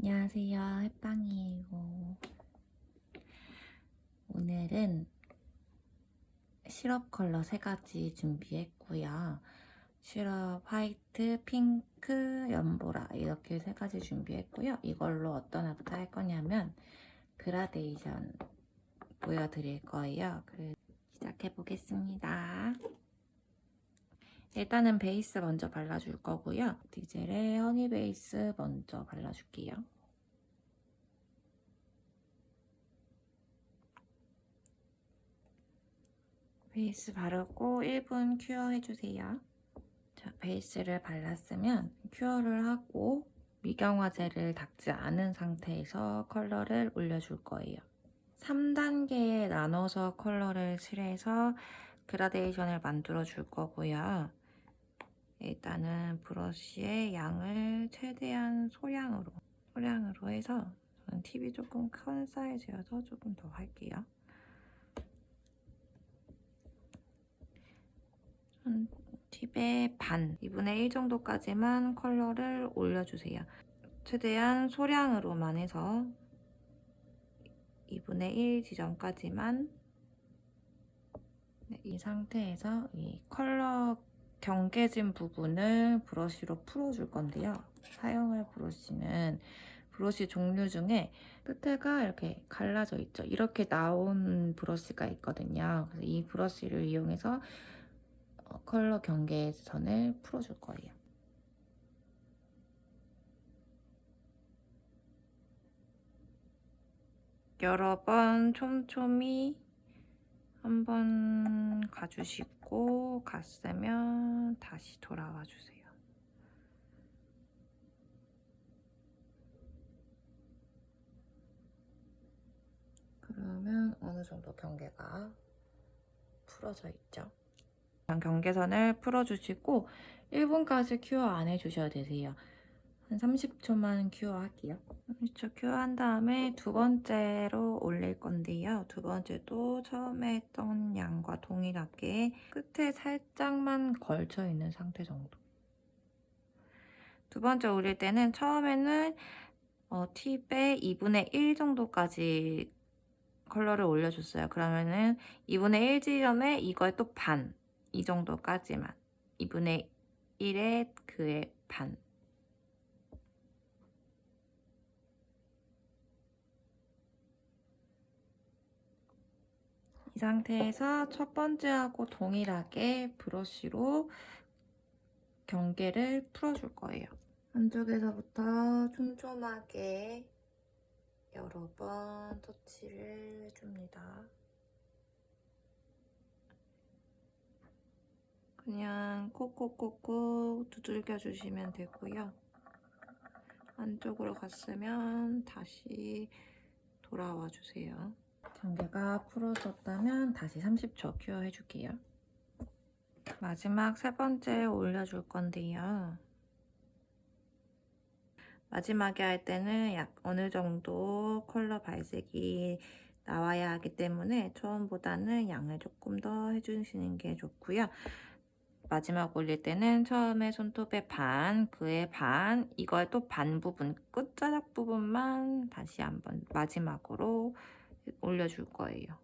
안녕하세요, 햇빵이에요. 오늘은 시럽 컬러 3가지 준비했고요. 시럽 화이트, 핑크, 연보라 이렇게 3가지 준비했고요. 이걸로 어떤 아트 할 거냐면 그라데이션 보여드릴 거예요. 시작해 보겠습니다. 일단은 베이스 먼저 발라줄 거고요. 디젤의 허니 베이스 먼저 발라줄게요. 베이스 바르고 1분 큐어 해주세요. 자, 베이스를 발랐으면 큐어를 하고 미경화제를 닦지 않은 상태에서 컬러를 올려줄 거예요. 3단계에 나눠서 컬러를 칠해서 그라데이션을 만들어 줄 거고요. 일단은 브러쉬의 양을 최대한 소량으로 해서 저는 팁이 조금 큰 사이즈여서 조금 더 할게요. 팁의 반, 2분의 1 정도까지만 컬러를 올려주세요. 최대한 소량으로만 해서 2분의 1 지점까지만. 네, 이 상태에서 이 컬러 경계진 부분을 브러쉬로 풀어줄 건데요. 사용할 브러쉬는 브러쉬 종류 중에 끝에가 이렇게 갈라져 있죠. 이렇게 나온 브러쉬가 있거든요. 그래서 이 브러쉬를 이용해서 컬러 경계선을 풀어줄 거예요. 여러 번 촘촘히 한번 가주시고 갔으면 다시 돌아와 주세요. 그러면 어느 정도 경계가 풀어져 있죠. 경계선을 풀어주시고 1분까지 큐어 안 해주셔도 되세요. 한 30초만 큐어 할게요. 30초 큐어 한 다음에 두 번째로 올릴 건데요. 두 번째도 처음에 했던 양과 동일하게 끝에 살짝만 걸쳐 있는 상태 정도. 두 번째 올릴 때는 처음에는 팁의 2분의 1 정도까지 컬러를 올려줬어요. 그러면은 2분의 1 지점에 이거의 또 반, 이 정도까지만. 2분의 1의 그의 반. 이 상태에서 첫 번째하고 동일하게 브러쉬로 경계를 풀어줄 거예요. 안쪽에서부터 촘촘하게 여러 번 터치를 해줍니다. 그냥 콕콕콕콕 두들겨 주시면 되고요. 안쪽으로 갔으면 다시 돌아와 주세요. 경계가 풀어졌다면 다시 30초 큐어 해줄게요. 마지막 3번째 올려줄 건데요. 마지막에 할 때는 약 어느 정도 컬러 발색이 나와야 하기 때문에 처음보다는 양을 조금 더 해주시는 게 좋고요. 마지막 올릴 때는 처음에 손톱의 반, 그의 반, 이거의 또 반 부분, 끝자락 부분만 다시 한번 마지막으로 올려줄 거예요.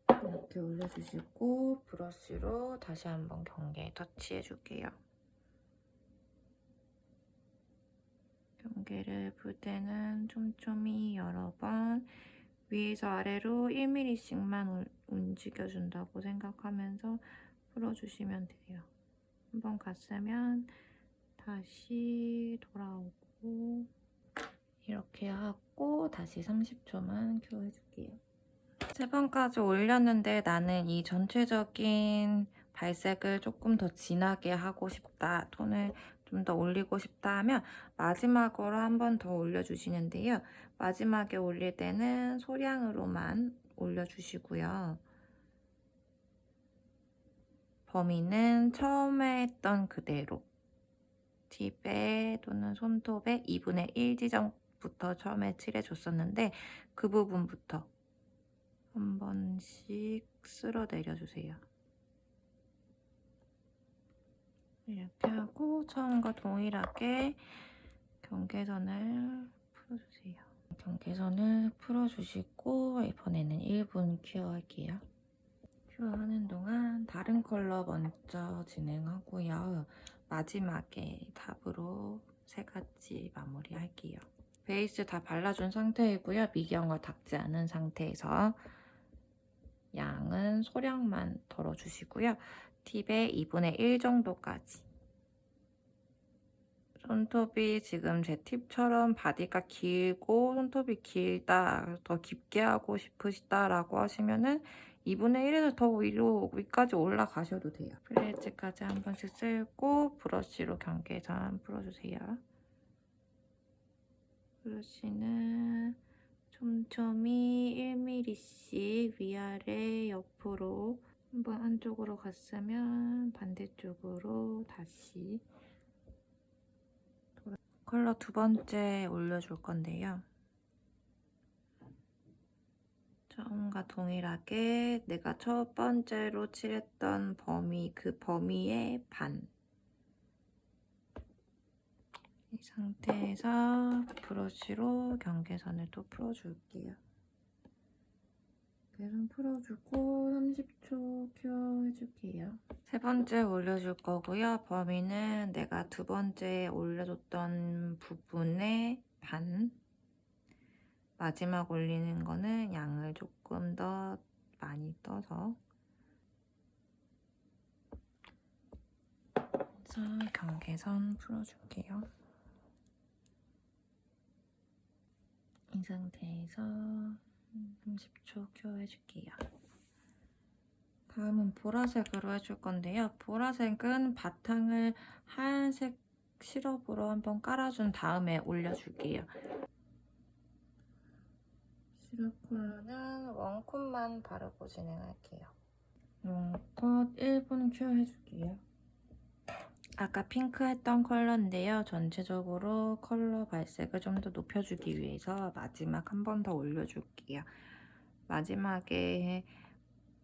이렇게 올려주시고 브러쉬로 다시 한번 경계에 터치해줄게요. 경계를 풀 때는 촘촘히 여러 번 위에서 아래로 1mm씩만 움직여준다고 생각하면서 풀어주시면 돼요. 한번 갔으면 다시 돌아오고 이렇게 하고 다시 30초만 큐어 해줄게요. 3번까지 올렸는데 나는 이 전체적인 발색을 조금 더 진하게 하고 싶다, 톤을 좀 더 올리고 싶다 하면 마지막으로 한 번 더 올려주시는데요. 마지막에 올릴 때는 소량으로만 올려주시고요. 범위는 처음에 했던 그대로 팁에 또는 손톱에 2분의 1 지점부터 처음에 칠해줬었는데 그 부분부터 한 번씩 쓸어 내려주세요. 이렇게 하고 처음과 동일하게 경계선을 풀어주세요. 경계선을 풀어주시고 이번에는 1분 큐어 할게요. 큐어 하는 동안 다른 컬러 먼저 진행하고요. 마지막에 탑으로 3가지 마무리 할게요. 베이스 다 발라준 상태이고요. 미경과 닿지 않은 상태에서 양은 소량만 덜어주시고요. 팁의 2분의 1 정도까지. 손톱이 지금 제 팁처럼 바디가 길고 손톱이 길다, 더 깊게 하고 싶으시다라고 하시면은 2분의 1에서 더 위까지 올라가셔도 돼요. 플레이츠까지 한 번씩 쓸고 브러쉬로 경계선 풀어주세요. 브러쉬는 촘촘히 1mm씩 위아래 옆으로 한번 한쪽으로 갔으면 반대쪽으로 다시 컬러 2번째 올려줄 건데요. 처음과 동일하게 내가 첫 번째로 칠했던 범위, 그 범위의 반. 이 상태에서 브러쉬로 경계선을 또 풀어줄게요. 경계선 풀어주고 30초 큐어 해줄게요. 3번째 올려줄 거고요. 범위는 내가 2번째 올려줬던 부분의 반. 마지막 올리는 거는 양을 조금 더 많이 떠서 그래서 경계선 풀어줄게요. 이 상태에서 30초 큐어 해줄게요. 다음은 보라색으로 해줄 건데요. 보라색은 바탕을 하얀색 시럽으로 한번 깔아준 다음에 올려줄게요. 시럽 컬러는 원콧만 바르고 진행할게요. 원콧 1분 큐어 해줄게요. 아까 핑크 했던 컬러인데요. 전체적으로 컬러 발색을 좀 더 높여주기 위해서 마지막 한 번 더 올려줄게요. 마지막에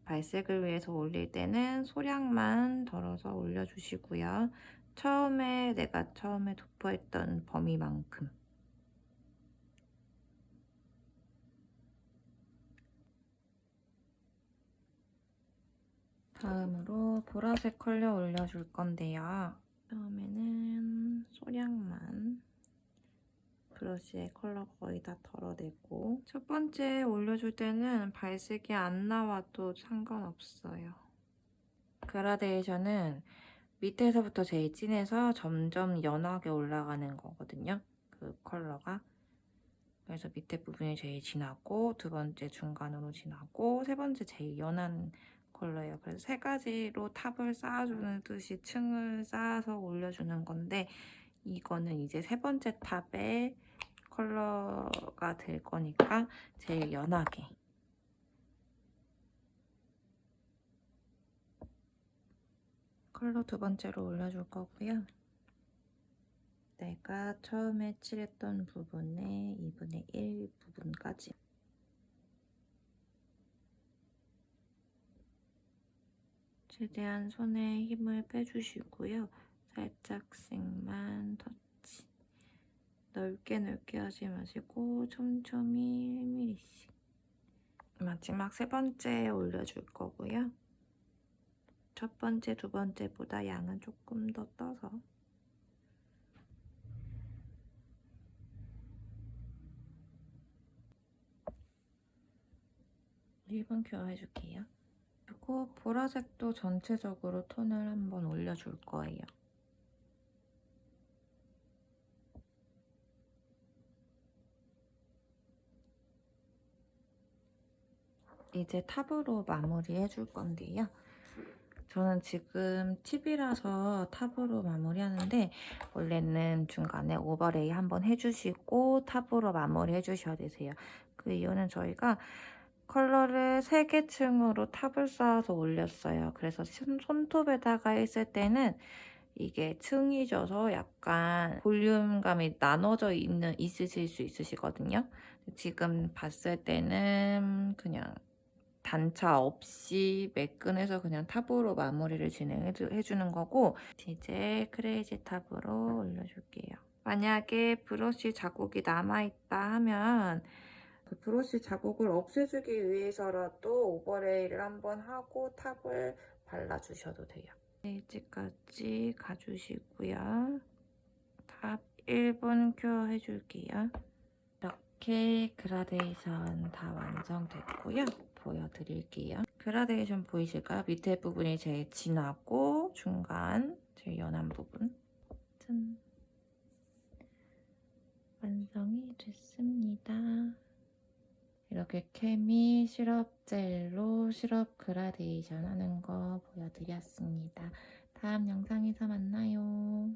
발색을 위해서 올릴 때는 소량만 덜어서 올려주시고요. 내가 처음에 도포했던 범위만큼. 다음으로 보라색 컬러 올려줄 건데요. 처음에는 소량만 브러쉬에 컬러 거의 다 덜어내고 첫 번째 올려줄 때는 발색이 안 나와도 상관없어요. 그라데이션은 밑에서부터 제일 진해서 점점 연하게 올라가는 거거든요. 그 컬러가. 그래서 밑에 부분이 제일 진하고 2번째 중간으로 진하고 3번째 제일 연한 컬러예요. 그래서 3가지로 탑을 쌓아주는 듯이 층을 쌓아서 올려주는 건데 이거는 이제 3번째 탑에 컬러가 될 거니까 제일 연하게 컬러 2번째로 올려줄 거고요. 내가 처음에 칠했던 부분의 2분의 1 부분까지 최대한 손에 힘을 빼주시고요. 살짝씩만 터치. 넓게 하지 마시고 촘촘히 1mm씩. 마지막 3번째 올려줄 거고요. 첫 번째, 2번째보다 양은 조금 더 떠서 1분 큐어 해줄게요. 그리고 보라색도 전체적으로 톤을 한번 올려줄 거예요. 이제 탑으로 마무리 해줄 건데요. 저는 지금 팁이라서 탑으로 마무리하는데 원래는 중간에 오버레이 한번 해주시고 탑으로 마무리 해주셔야 되세요. 그 이유는 저희가 컬러를 3개 층으로 탑을 쌓아서 올렸어요. 그래서 손톱에다가 했을 때는 이게 층이 져서 약간 볼륨감이 나눠져 있으실 수 있으시거든요. 지금 봤을 때는 그냥 단차 없이 매끈해서 그냥 탑으로 마무리를 진행해주는 거고, 이제 크레이지 탑으로 올려줄게요. 만약에 브러쉬 자국이 남아있다 하면 그 브러쉬 자국을 없애주기 위해서라도 오버레이를 한번 하고 탑을 발라주셔도 돼요. 크레이지까지 가주시고요. 탑 1분 큐어 해줄게요. 이렇게 그라데이션 다 완성됐고요. 보여드릴게요. 그라데이션 보이실까요? 밑에 부분이 제일 진하고 중간 제일 연한 부분. 짠! 완성이 됐습니다. 이렇게 케미 시럽 젤로 시럽 그라데이션 하는 거 보여드렸습니다. 다음 영상에서 만나요.